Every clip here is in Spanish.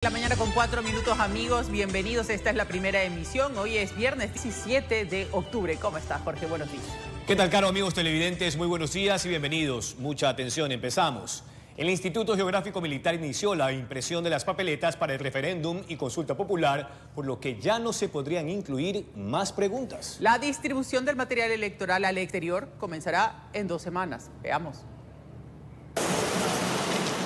la mañana con 4 minutos, amigos. Bienvenidos. Esta es la primera emisión. Hoy es viernes 17 de octubre. ¿Cómo estás, Jorge? Buenos días. ¿Qué tal, caro amigos televidentes? Muy buenos días y bienvenidos. Mucha atención, empezamos. El Instituto Geográfico Militar inició la impresión de las papeletas para el referéndum y consulta popular, por lo que ya no se podrían incluir más preguntas. La distribución del material electoral al exterior comenzará en 2 semanas. Veamos.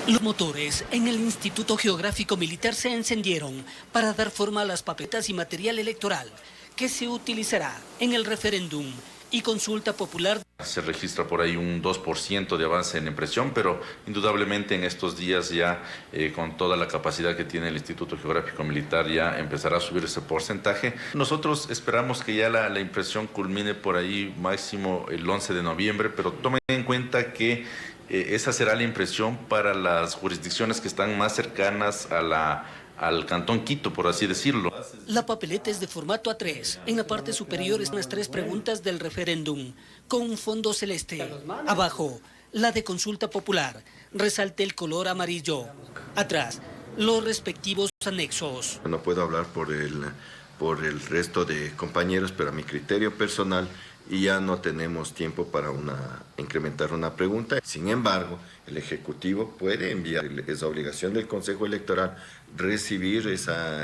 Los motores en el Instituto Geográfico Militar se encendieron para dar forma a las papeletas y material electoral que se utilizará en el referéndum y consulta popular. Se registra por ahí un 2% de avance en impresión, pero indudablemente en estos días ya con toda la capacidad que tiene el Instituto Geográfico Militar ya empezará a subir ese porcentaje. Nosotros esperamos que ya la impresión culmine por ahí máximo el 11 de noviembre, pero tomen en cuenta que esa será la impresión para las jurisdicciones que están más cercanas a al Cantón Quito, por así decirlo. La papeleta es de formato A3. En la parte superior están las 3 preguntas del referéndum, con un fondo celeste. Abajo, la de consulta popular. Resalte el color amarillo. Atrás, los respectivos anexos. No puedo hablar por el resto de compañeros, pero a mi criterio personal, y ya no tenemos tiempo para incrementar una pregunta. Sin embargo, el Ejecutivo puede enviar, es obligación del Consejo Electoral recibir esa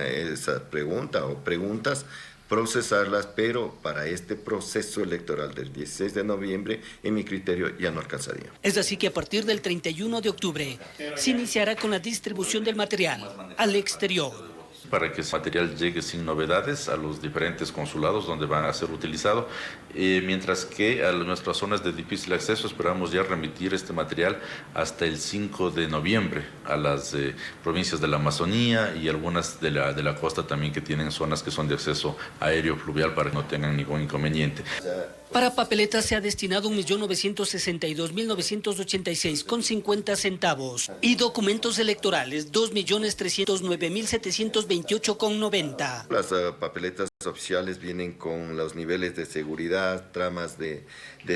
pregunta o preguntas, procesarlas, pero para este proceso electoral del 16 de noviembre, en mi criterio, ya no alcanzaría. Es así que a partir del 31 de octubre se iniciará con la distribución del material al exterior. Para que ese material llegue sin novedades a los diferentes consulados donde van a ser utilizado, mientras que a nuestras zonas de difícil acceso esperamos ya remitir este material hasta el 5 de noviembre a las provincias de la Amazonía y algunas de la costa también que tienen zonas que son de acceso aéreo fluvial para que no tengan ningún inconveniente. Para papeletas se ha destinado 1.962.986,50 centavos y documentos electorales 2.309.728,90. Las papeletas oficiales vienen con los niveles de seguridad, tramas de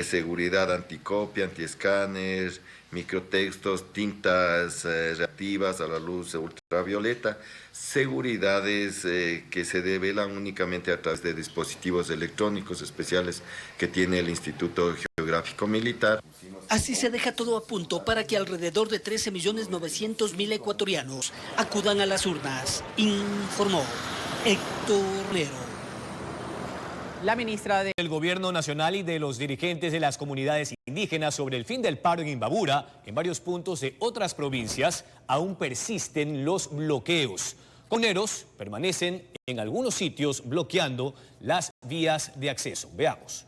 seguridad anticopia, antiescáner, microtextos, tintas reactivas a la luz ultravioleta, seguridades que se develan únicamente a través de dispositivos electrónicos especiales que tiene el Instituto Geográfico Militar. Así se deja todo a punto para que alrededor de 13.900.000 ecuatorianos acudan a las urnas, informó Héctor Nero. La ministra del Gobierno Nacional y de los dirigentes de las comunidades indígenas sobre el fin del paro en Imbabura, en varios puntos de otras provincias, aún persisten los bloqueos. Comuneros permanecen en algunos sitios bloqueando las vías de acceso. Veamos.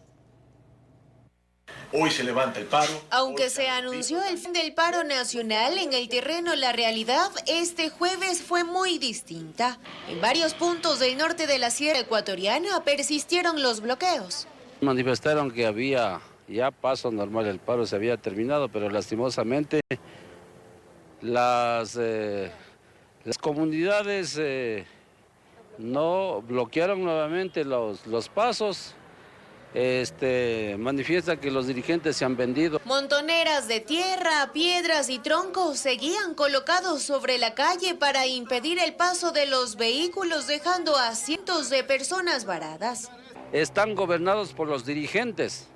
Hoy se levanta el paro. Aunque se anunció el fin del paro nacional, en el terreno la realidad este jueves fue muy distinta. En varios puntos del norte de la Sierra Ecuatoriana persistieron los bloqueos. Manifestaron que había ya paso normal, el paro se había terminado, pero lastimosamente las comunidades no bloquearon nuevamente los pasos. Manifiesta que los dirigentes se han vendido. Montoneras de tierra, piedras y troncos seguían colocados sobre la calle para impedir el paso de los vehículos, dejando a cientos de personas varadas. Están gobernados por los dirigentes.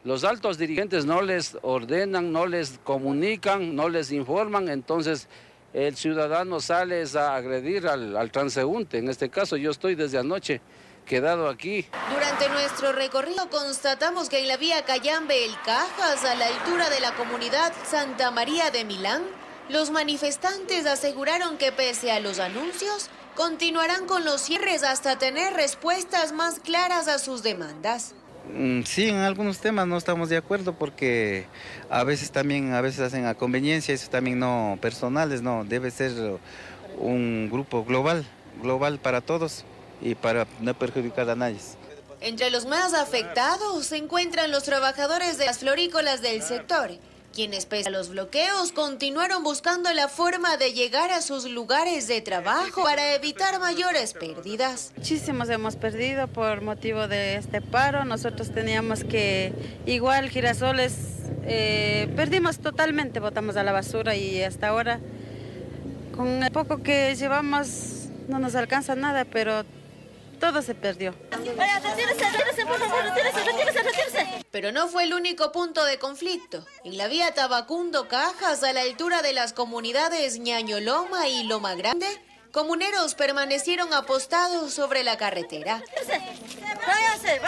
Los altos dirigentes no les ordenan, no les comunican, no les informan, entonces el ciudadano sale a agredir al transeúnte. En este caso yo estoy desde anoche quedado aquí. Durante nuestro recorrido constatamos que en la vía Cayambe-El Cajas, a la altura de la comunidad Santa María de Milán, los manifestantes aseguraron que pese a los anuncios, continuarán con los cierres hasta tener respuestas más claras a sus demandas. Sí, en algunos temas no estamos de acuerdo porque a veces hacen a conveniencia, eso también no personales, no, debe ser un grupo global para todos y para no perjudicar a nadie. Entre los más afectados se encuentran los trabajadores de las florícolas del sector, quienes pese a los bloqueos continuaron buscando la forma de llegar a sus lugares de trabajo para evitar mayores pérdidas. Muchísimos hemos perdido por motivo de este paro. Nosotros teníamos que, igual girasoles, perdimos totalmente, botamos a la basura y hasta ahora Con el poco que llevamos no nos alcanza nada, pero todo se perdió. Pero no fue el único punto de conflicto. En la vía Tabacundo-Cajas, a la altura de las comunidades Ñañoloma y Loma Grande, comuneros permanecieron apostados sobre la carretera. Váyase.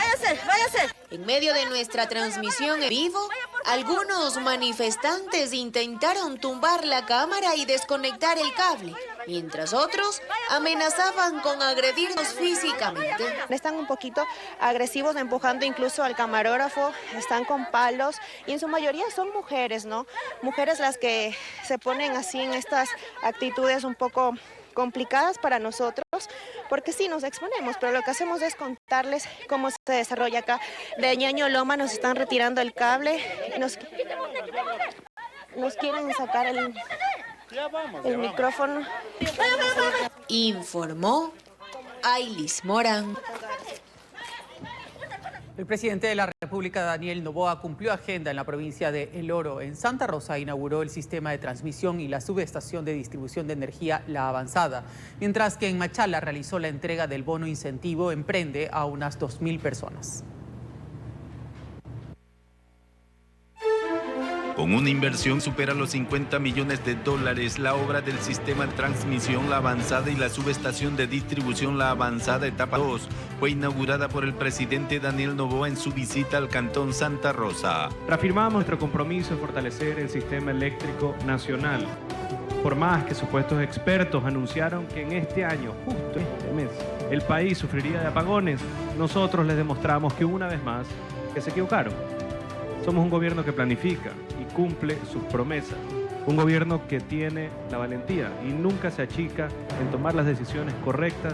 En medio de nuestra transmisión en vivo, algunos manifestantes intentaron tumbar la cámara y desconectar el cable, mientras otros amenazaban con agredirnos físicamente. Están un poquito agresivos, empujando incluso al camarógrafo, están con palos y en su mayoría son mujeres, ¿no? Mujeres las que se ponen así en estas actitudes un poco complicadas para nosotros, porque sí nos exponemos, pero lo que hacemos es contarles cómo se desarrolla acá. De Ñañoloma nos están retirando el cable, nos quieren sacar el micrófono. Informó Ailis Morán. El presidente de la República, Daniel Noboa, cumplió agenda en la provincia de El Oro. En Santa Rosa inauguró el sistema de transmisión y la subestación de distribución de energía La Avanzada, mientras que en Machala realizó la entrega del bono incentivo Emprende a unas 2.000 personas. Con una inversión supera los $50 millones, la obra del sistema de transmisión La Avanzada y la subestación de distribución La Avanzada etapa 2 fue inaugurada por el presidente Daniel Noboa en su visita al cantón Santa Rosa. Reafirmamos nuestro compromiso de fortalecer el sistema eléctrico nacional. Por más que supuestos expertos anunciaron que en este año, justo este mes, el país sufriría de apagones, nosotros les demostramos que una vez más que se equivocaron. Somos un gobierno que planifica y cumple sus promesas. Un gobierno que tiene la valentía y nunca se achica en tomar las decisiones correctas,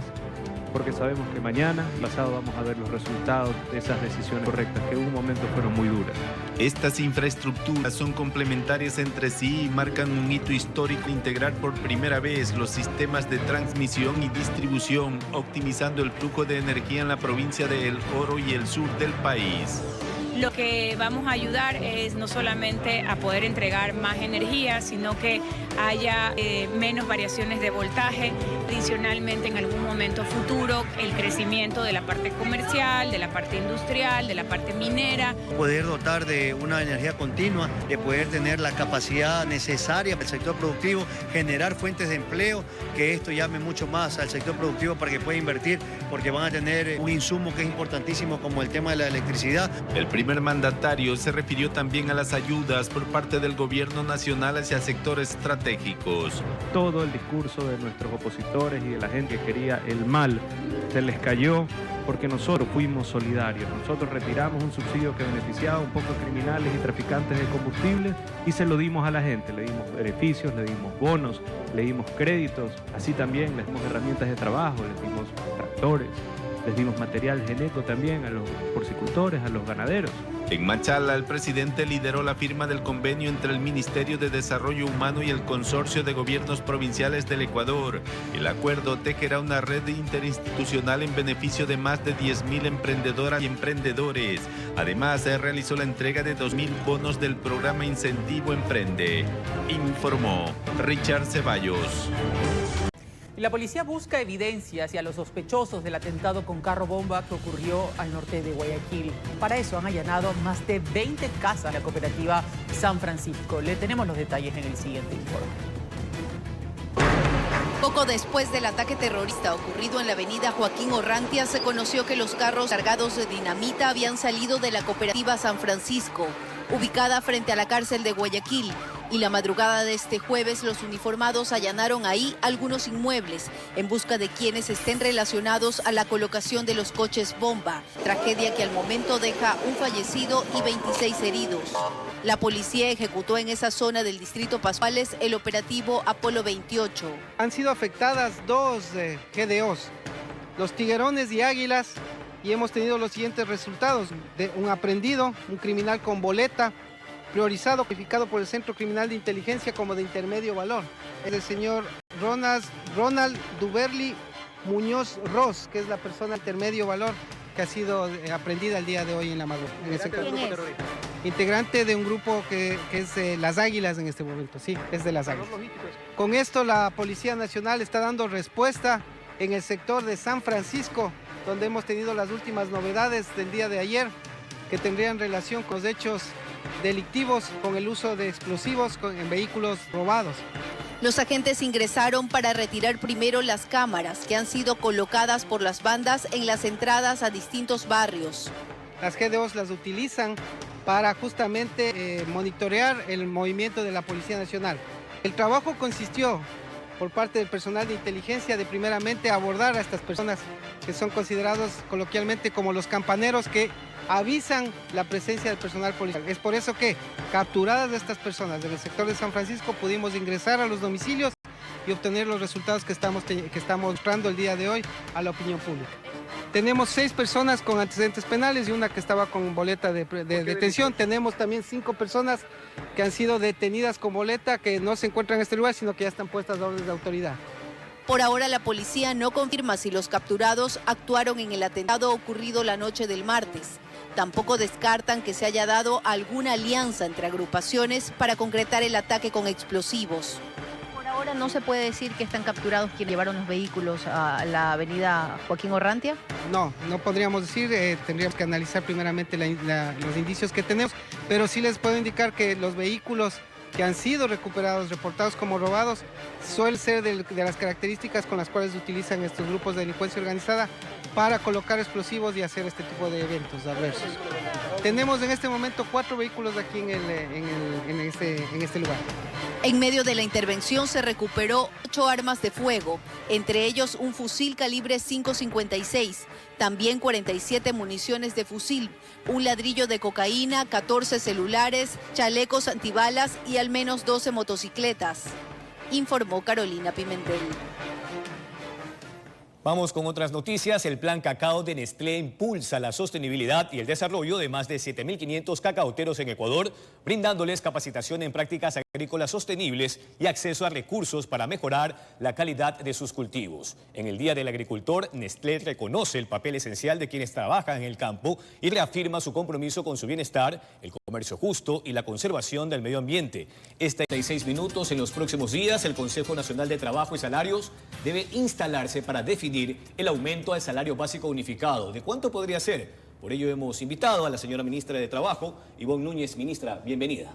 porque sabemos que mañana, pasado, vamos a ver los resultados de esas decisiones correctas, que en un momento fueron muy duras. Estas infraestructuras son complementarias entre sí y marcan un hito histórico: integrar por primera vez los sistemas de transmisión y distribución, optimizando el flujo de energía en la provincia de El Oro y el sur del país. Lo que vamos a ayudar es no solamente a poder entregar más energía, sino que haya menos variaciones de voltaje. Adicionalmente, en algún momento futuro, el crecimiento de la parte comercial, de la parte industrial, de la parte minera. Poder dotar de una energía continua, de poder tener la capacidad necesaria para el sector productivo, generar fuentes de empleo, que esto llame mucho más al sector productivo para que pueda invertir, porque van a tener un insumo que es importantísimo como el tema de la electricidad. El primer mandatario se refirió también a las ayudas por parte del gobierno nacional hacia sectores estratégicos. Todo el discurso de nuestros opositores y de la gente que quería el mal se les cayó porque nosotros fuimos solidarios. Nosotros retiramos un subsidio que beneficiaba un poco a criminales y traficantes de combustible y se lo dimos a la gente. Le dimos beneficios, le dimos bonos, le dimos créditos, así también les dimos herramientas de trabajo, les dimos tractores, les dimos material genético también a los porcicultores, a los ganaderos. En Machala, el presidente lideró la firma del convenio entre el Ministerio de Desarrollo Humano y el Consorcio de Gobiernos Provinciales del Ecuador. El acuerdo tejerá una red interinstitucional en beneficio de más de 10.000 emprendedoras y emprendedores. Además, se realizó la entrega de 2.000 bonos del programa Incentivo Emprende. Informó Richard Ceballos. Y la policía busca evidencia hacia los sospechosos del atentado con carro bomba que ocurrió al norte de Guayaquil. Para eso han allanado más de 20 casas de la cooperativa San Francisco. Le tenemos los detalles en el siguiente informe. Poco después del ataque terrorista ocurrido en la avenida Joaquín Orrantia, se conoció que los carros cargados de dinamita habían salido de la cooperativa San Francisco, ubicada frente a la cárcel de Guayaquil. Y la madrugada de este jueves, los uniformados allanaron ahí algunos inmuebles en busca de quienes estén relacionados a la colocación de los coches bomba. Tragedia que al momento deja un fallecido y 26 heridos. La policía ejecutó en esa zona del distrito Pascuales el operativo Apolo 28. Han sido afectadas dos GDOs, los Tiguerones y Águilas, y hemos tenido los siguientes resultados: de un aprehendido, un criminal con boleta, priorizado, calificado por el Centro Criminal de Inteligencia como de intermedio valor. Es el señor Ronald Duberly Muñoz Ross, que es la persona de intermedio valor que ha sido aprehendida el día de hoy en la madrugada. integrante de un grupo que es Las Águilas en este momento, sí, es de Las Águilas. Con esto la Policía Nacional está dando respuesta en el sector de San Francisco, donde hemos tenido las últimas novedades del día de ayer, que tendrían relación con los hechos delictivos con el uso de explosivos en vehículos robados. Los agentes ingresaron para retirar primero las cámaras que han sido colocadas por las bandas en las entradas a distintos barrios. Las GDOs las utilizan para justamente monitorear el movimiento de la Policía Nacional. El trabajo consistió por parte del personal de inteligencia de primeramente abordar a estas personas que son considerados coloquialmente como los campaneros que avisan la presencia del personal policial. Es por eso que, capturadas estas personas del sector de San Francisco, pudimos ingresar a los domicilios y obtener los resultados que estamos mostrando el día de hoy a la opinión pública. Tenemos 6 personas con antecedentes penales y una que estaba con boleta de detención. Tenemos también 5 personas que han sido detenidas con boleta, que no se encuentran en este lugar, sino que ya están puestas a órdenes de autoridad. Por ahora la policía no confirma si los capturados actuaron en el atentado ocurrido la noche del martes. Tampoco descartan que se haya dado alguna alianza entre agrupaciones para concretar el ataque con explosivos. Por ahora no se puede decir que están capturados quienes llevaron los vehículos a la avenida Joaquín Orrantia. No podríamos decir, tendríamos que analizar primeramente los indicios que tenemos, pero sí les puedo indicar que los vehículos que han sido recuperados, reportados como robados, suelen ser de las características con las cuales utilizan estos grupos de delincuencia organizada para colocar explosivos y hacer este tipo de eventos adversos. Tenemos en este momento 4 vehículos aquí en este lugar. En medio de la intervención se recuperó 8 armas de fuego, entre ellos un fusil calibre .556, también 47 municiones de fusil, un ladrillo de cocaína, 14 celulares, chalecos antibalas y al menos 12 motocicletas, informó Carolina Pimentel. Vamos con otras noticias. El plan Cacao de Nestlé impulsa la sostenibilidad y el desarrollo de más de 7.500 cacaoteros en Ecuador, brindándoles capacitación en prácticas agrícolas sostenibles y acceso a recursos para mejorar la calidad de sus cultivos. En el Día del Agricultor, Nestlé reconoce el papel esencial de quienes trabajan en el campo y reafirma su compromiso con su bienestar, el comercio justo y la conservación del medio ambiente. 36 minutos. En los próximos días, el Consejo Nacional de Trabajo y Salarios debe instalarse para definir el aumento al salario básico unificado. ¿De cuánto podría ser? Por ello hemos invitado a la señora ministra de Trabajo, Ivonne Núñez. Ministra, bienvenida.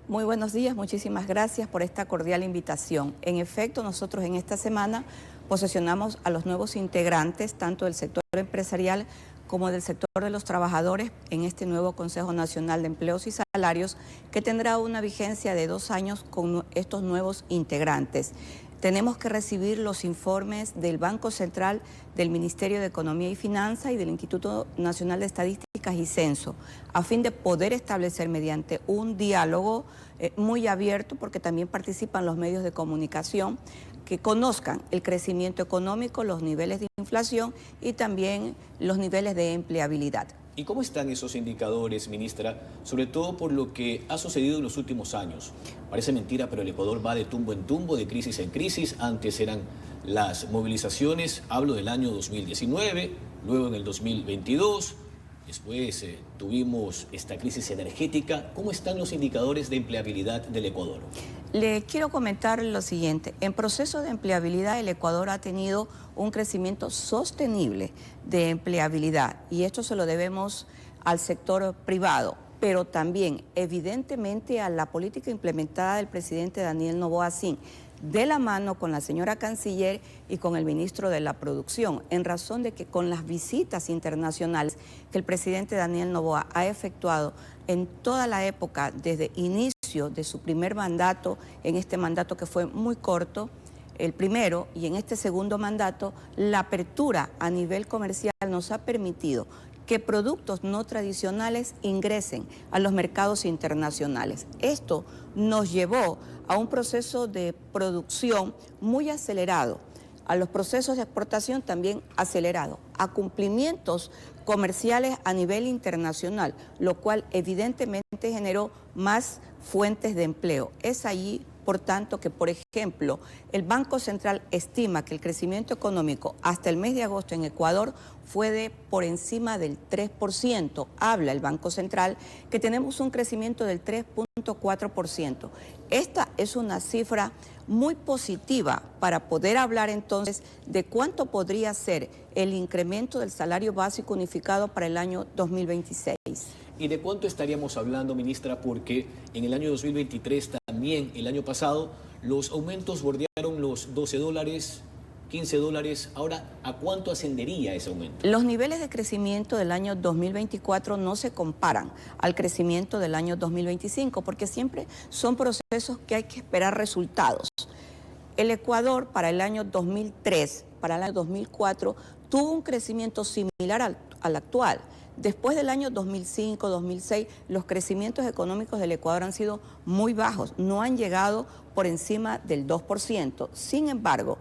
Muy buenos días, muchísimas gracias por esta cordial invitación. En efecto, nosotros en esta semana posesionamos a los nuevos integrantes, tanto del sector empresarial como del sector de los trabajadores, en este nuevo Consejo Nacional de Empleos y Salarios, que tendrá una vigencia de 2 años con estos nuevos integrantes. Tenemos que recibir los informes del Banco Central, del Ministerio de Economía y Finanzas y del Instituto Nacional de Estadísticas y Censo, a fin de poder establecer mediante un diálogo muy abierto, porque también participan los medios de comunicación, que conozcan el crecimiento económico, los niveles de inflación y también los niveles de empleabilidad. ¿Y cómo están esos indicadores, ministra, sobre todo por lo que ha sucedido en los últimos años? Parece mentira, pero el Ecuador va de tumbo en tumbo, de crisis en crisis. Antes eran las movilizaciones, hablo del año 2019, luego en el 2022, después tuvimos esta crisis energética. ¿Cómo están los indicadores de empleabilidad del Ecuador? Le quiero comentar lo siguiente. En proceso de empleabilidad, el Ecuador ha tenido un crecimiento sostenible de empleabilidad y esto se lo debemos al sector privado, pero también evidentemente a la política implementada del presidente Daniel Noboa Sin, de la mano con la señora canciller y con el ministro de la Producción, en razón de que con las visitas internacionales que el presidente Daniel Noboa ha efectuado en toda la época, desde inicio de su primer mandato, en este mandato que fue muy corto, el primero, y en este segundo mandato, la apertura a nivel comercial nos ha permitido que productos no tradicionales ingresen a los mercados internacionales. Esto nos llevó a un proceso de producción muy acelerado, a los procesos de exportación también acelerado, a cumplimientos comerciales a nivel internacional, lo cual evidentemente generó más fuentes de empleo. Es allí por tanto que, por ejemplo, el Banco Central estima que el crecimiento económico hasta el mes de agosto en Ecuador fue de por encima del 3%. Habla el Banco Central que tenemos un crecimiento del 3.4%. Esta es una cifra muy positiva para poder hablar entonces de cuánto podría ser el incremento del salario básico unificado para el año 2026. ¿Y de cuánto estaríamos hablando, ministra? Porque en el año 2023, también el año pasado, los aumentos bordearon los $12, $15. Ahora, ¿a cuánto ascendería ese aumento? Los niveles de crecimiento del año 2024 no se comparan al crecimiento del año 2025, porque siempre son procesos que hay que esperar resultados. El Ecuador para el año 2003, para el año 2004, tuvo un crecimiento similar al actual. Después del año 2005, 2006, los crecimientos económicos del Ecuador han sido muy bajos, no han llegado por encima del 2%. Sin embargo,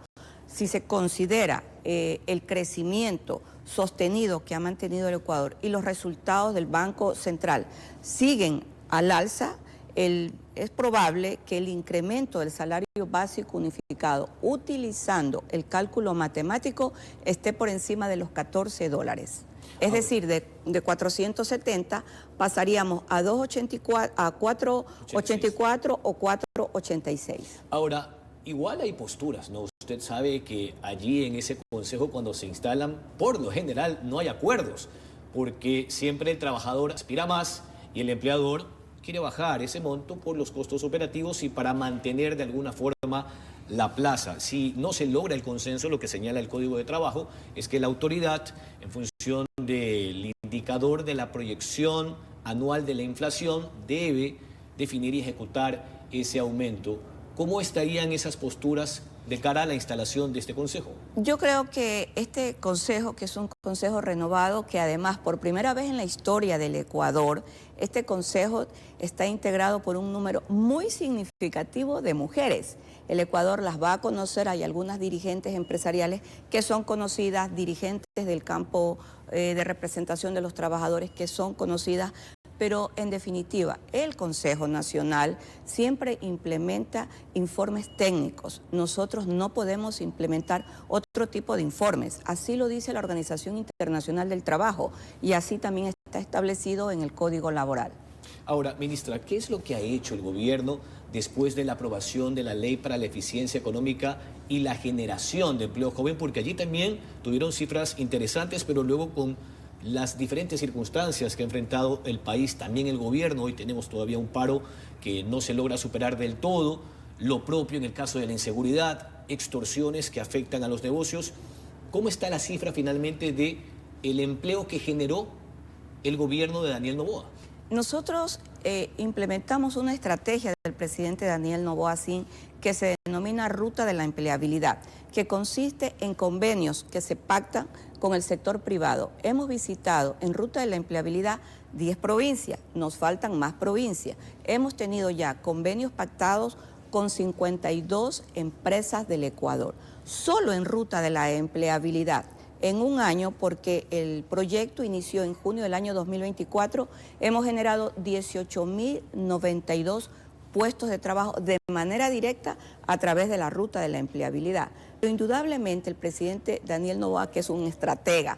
si se considera el crecimiento sostenido que ha mantenido el Ecuador y los resultados del Banco Central siguen al alza, es probable que el incremento del salario básico unificado, utilizando el cálculo matemático, esté por encima de los $14. Es decir, de 470 pasaríamos a 2.84, a 4.84 o 4.86. Ahora, igual hay posturas, ¿no? Usted sabe que allí en ese consejo, cuando se instalan, por lo general no hay acuerdos, porque siempre el trabajador aspira más y el empleador quiere bajar ese monto por los costos operativos y para mantener de alguna forma la plaza. Si no se logra el consenso, lo que señala el Código de Trabajo es que la autoridad, en función del indicador de la proyección anual de la inflación, debe definir y ejecutar ese aumento. ¿Cómo estarían esas posturas de cara a la instalación de este consejo? Yo creo que este consejo, que es un consejo renovado, que además por primera vez en la historia del Ecuador, este consejo está integrado por un número muy significativo de mujeres. El Ecuador las va a conocer, hay algunas dirigentes empresariales que son conocidas, dirigentes del campo de representación de los trabajadores que son conocidas, pero en definitiva, el Consejo Nacional siempre implementa informes técnicos. Nosotros no podemos implementar otro tipo de informes. Así lo dice la Organización Internacional del Trabajo y así también está establecido en el Código Laboral. Ahora, ministra, ¿qué es lo que ha hecho el gobierno después de la aprobación de la Ley para la Eficiencia Económica y la generación de empleo joven? Porque allí también tuvieron cifras interesantes, pero luego con las diferentes circunstancias que ha enfrentado el país, también el gobierno, hoy tenemos todavía un paro que no se logra superar del todo, lo propio en el caso de la inseguridad, extorsiones que afectan a los negocios. ¿Cómo está la cifra finalmente de el empleo que generó el gobierno de Daniel Noboa? Nosotros implementamos una estrategia del presidente Daniel Noboa Sin que se denomina Ruta de la Empleabilidad, que consiste en convenios que se pactan con el sector privado. Hemos visitado en Ruta de la Empleabilidad 10 provincias, nos faltan más provincias. Hemos tenido ya convenios pactados con 52 empresas del Ecuador, solo en Ruta de la Empleabilidad. En un año, porque el proyecto inició en junio del año 2024, hemos generado 18.092 puestos de trabajo de manera directa a través de la Ruta de la Empleabilidad. Pero indudablemente el presidente Daniel Noboa, que es un estratega,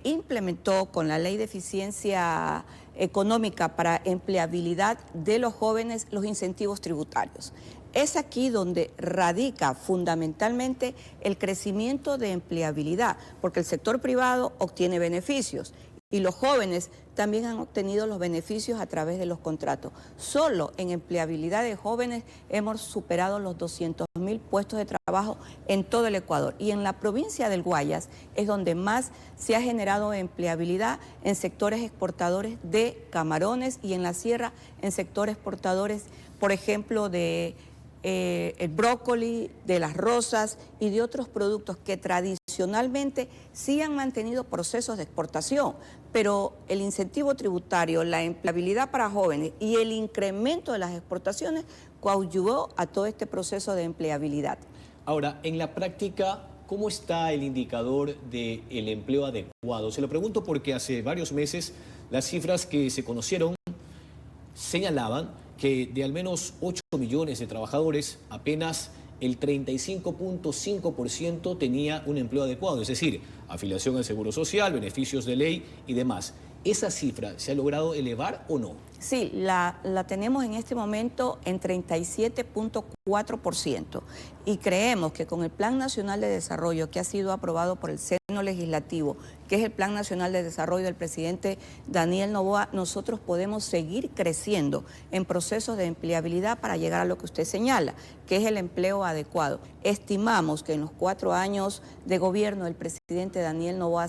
implementó con la Ley de Eficiencia Económica para Empleabilidad de los jóvenes los incentivos tributarios. Es aquí donde radica fundamentalmente el crecimiento de empleabilidad, porque el sector privado obtiene beneficios y los jóvenes también han obtenido los beneficios a través de los contratos. Solo en empleabilidad de jóvenes hemos superado los 200.000 puestos de trabajo en todo el Ecuador. Y en la provincia del Guayas es donde más se ha generado empleabilidad en sectores exportadores de camarones y en la sierra en sectores exportadores, por ejemplo, de el brócoli, de las rosas y de otros productos que tradicionalmente sí han mantenido procesos de exportación, pero el incentivo tributario, la empleabilidad para jóvenes y el incremento de las exportaciones coadyuvó a todo este proceso de empleabilidad. Ahora, en la práctica, ¿cómo está el indicador del empleo adecuado? Se lo pregunto porque hace varios meses las cifras que se conocieron señalaban que de al menos 8 millones de trabajadores, apenas el 35.5% tenía un empleo adecuado, es decir, afiliación al Seguro Social, beneficios de ley y demás. ¿Esa cifra se ha logrado elevar o no? Sí, la tenemos en este momento en 37.4% y creemos que con el Plan Nacional de Desarrollo que ha sido aprobado por el Seno Legislativo, que es el Plan Nacional de Desarrollo del presidente Daniel Noboa, nosotros podemos seguir creciendo en procesos de empleabilidad para llegar a lo que usted señala, que es el empleo adecuado. Estimamos que en los 4 años de gobierno del presidente Daniel Noboa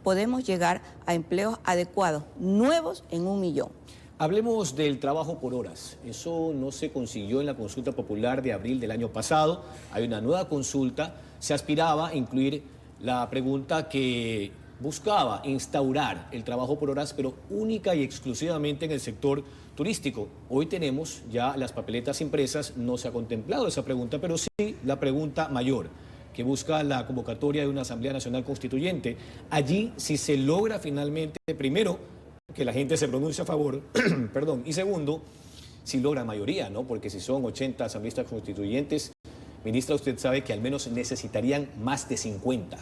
podemos llegar a empleos adecuados, nuevos en 1 millón. Hablemos del trabajo por horas. Eso no se consiguió en la consulta popular de abril del año pasado. Hay una nueva consulta. Se aspiraba a incluir la pregunta que buscaba instaurar el trabajo por horas, pero única y exclusivamente en el sector turístico. Hoy tenemos ya las papeletas impresas, no se ha contemplado esa pregunta, pero sí la pregunta mayor, que busca la convocatoria de una Asamblea Nacional Constituyente. Allí, si se logra finalmente, primero, que la gente se pronuncie a favor, perdón, y segundo, si logra mayoría, ¿no? Porque si son 80 asambleístas constituyentes, ministra, usted sabe que al menos necesitarían más de 50.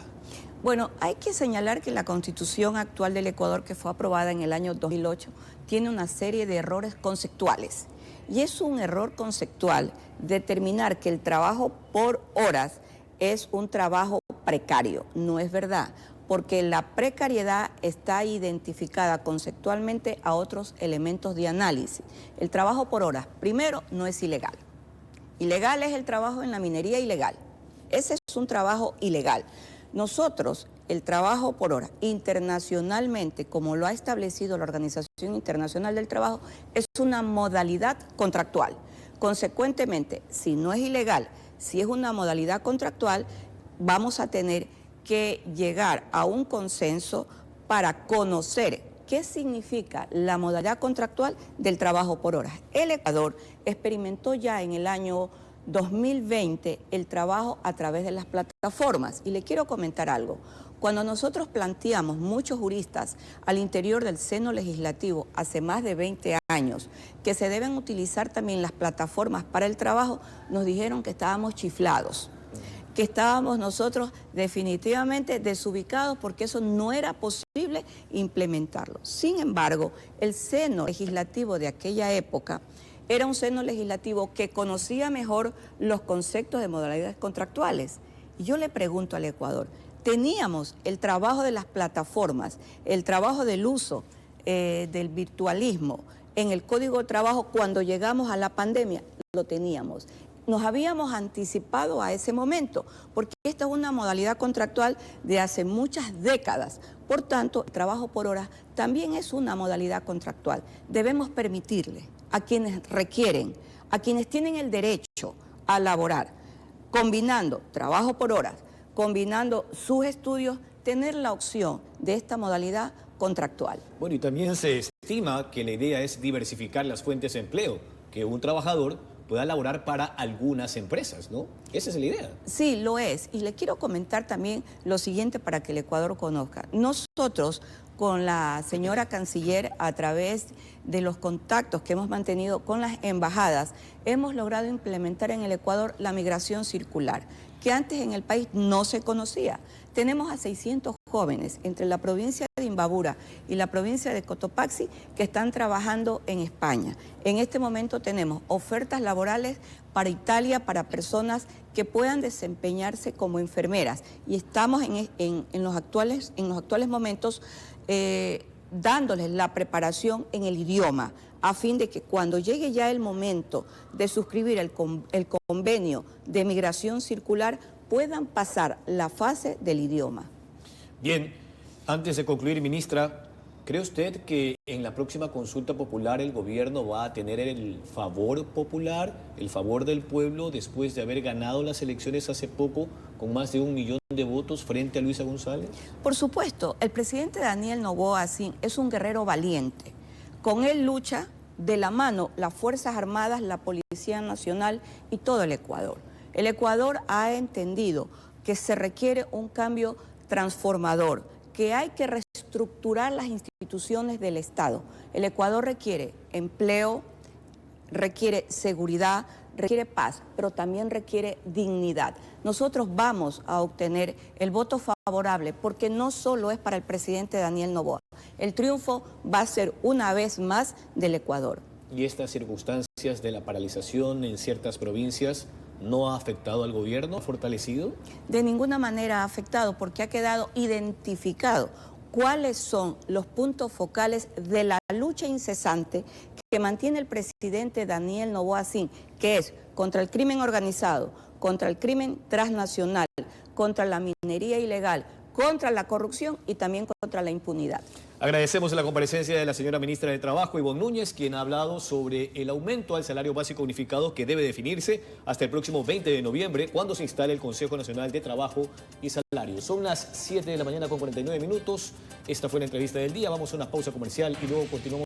Bueno, hay que señalar que la Constitución actual del Ecuador, que fue aprobada en el año 2008, tiene una serie de errores conceptuales. Y es un error conceptual determinar que el trabajo por horas es un trabajo precario. No es verdad, porque la precariedad está identificada conceptualmente a otros elementos de análisis. El trabajo por horas, primero, no es ilegal. Ilegal es el trabajo en la minería ilegal. Ese es un trabajo ilegal. Nosotros, el trabajo por hora, internacionalmente, como lo ha establecido la Organización Internacional del Trabajo, es una modalidad contractual. Consecuentemente, si no es ilegal, si es una modalidad contractual, vamos a tener que llegar a un consenso para conocer qué significa la modalidad contractual del trabajo por horas. El Ecuador experimentó ya en el año 2020 el trabajo a través de las plataformas. Y le quiero comentar algo. Cuando nosotros planteamos, muchos juristas al interior del seno legislativo hace más de 20 años, que se deben utilizar también las plataformas para el trabajo, nos dijeron que estábamos chiflados, que estábamos nosotros definitivamente desubicados porque eso no era posible implementarlo. Sin embargo, el seno legislativo de aquella época era un seno legislativo que conocía mejor los conceptos de modalidades contractuales. Y yo le pregunto al Ecuador, teníamos el trabajo de las plataformas, el trabajo del uso del virtualismo en el Código de Trabajo cuando llegamos a la pandemia, lo teníamos. Nos habíamos anticipado a ese momento, porque esta es una modalidad contractual de hace muchas décadas. Por tanto, el trabajo por horas también es una modalidad contractual. Debemos permitirle a quienes requieren, a quienes tienen el derecho a laborar, combinando trabajo por horas, combinando sus estudios, tener la opción de esta modalidad contractual. Bueno, y también se estima que la idea es diversificar las fuentes de empleo, que un trabajador pueda laborar para algunas empresas, ¿no? Esa es la idea. Sí, lo es. Y le quiero comentar también lo siguiente para que el Ecuador conozca. Nosotros, con la señora canciller, a través de los contactos que hemos mantenido con las embajadas, hemos logrado implementar en el Ecuador la migración circular, que antes en el país no se conocía. Tenemos a 600 jóvenes entre la provincia de Imbabura y la provincia de Cotopaxi que están trabajando en España. En este momento tenemos ofertas laborales para Italia, para personas que puedan desempeñarse como enfermeras. Y estamos en los actuales momentos dándoles la preparación en el idioma, a fin de que cuando llegue ya el momento de suscribir el convenio de migración circular, puedan pasar la fase del idioma. Bien, antes de concluir, ministra, ¿cree usted que en la próxima consulta popular el gobierno va a tener el favor popular, el favor del pueblo, después de haber ganado las elecciones hace poco con más de 1 millón de votos frente a Luisa González? Por supuesto, el presidente Daniel Noboa es un guerrero valiente. Con él lucha de la mano las Fuerzas Armadas, la Policía Nacional y todo el Ecuador. El Ecuador ha entendido que se requiere un cambio transformador, que hay que reestructurar las instituciones del Estado. El Ecuador requiere empleo, requiere seguridad, requiere paz, pero también requiere dignidad. Nosotros vamos a obtener el voto favorable porque no solo es para el presidente Daniel Noboa. El triunfo va a ser una vez más del Ecuador. ¿Y estas circunstancias de la paralización en ciertas provincias no ha afectado al gobierno? ¿Ha fortalecido? De ninguna manera ha afectado porque ha quedado identificado cuáles son los puntos focales de la lucha incesante que mantiene el presidente Daniel Noboa Sin, que es contra el crimen organizado, contra el crimen transnacional, contra la minería ilegal, contra la corrupción y también contra la impunidad. Agradecemos la comparecencia de la señora ministra de Trabajo, Ivonne Núñez, quien ha hablado sobre el aumento al salario básico unificado que debe definirse hasta el próximo 20 de noviembre, cuando se instale el Consejo Nacional de Trabajo y Salario. Son las 7 de la mañana con 49 minutos. Esta fue la entrevista del día. Vamos a una pausa comercial y luego continuamos.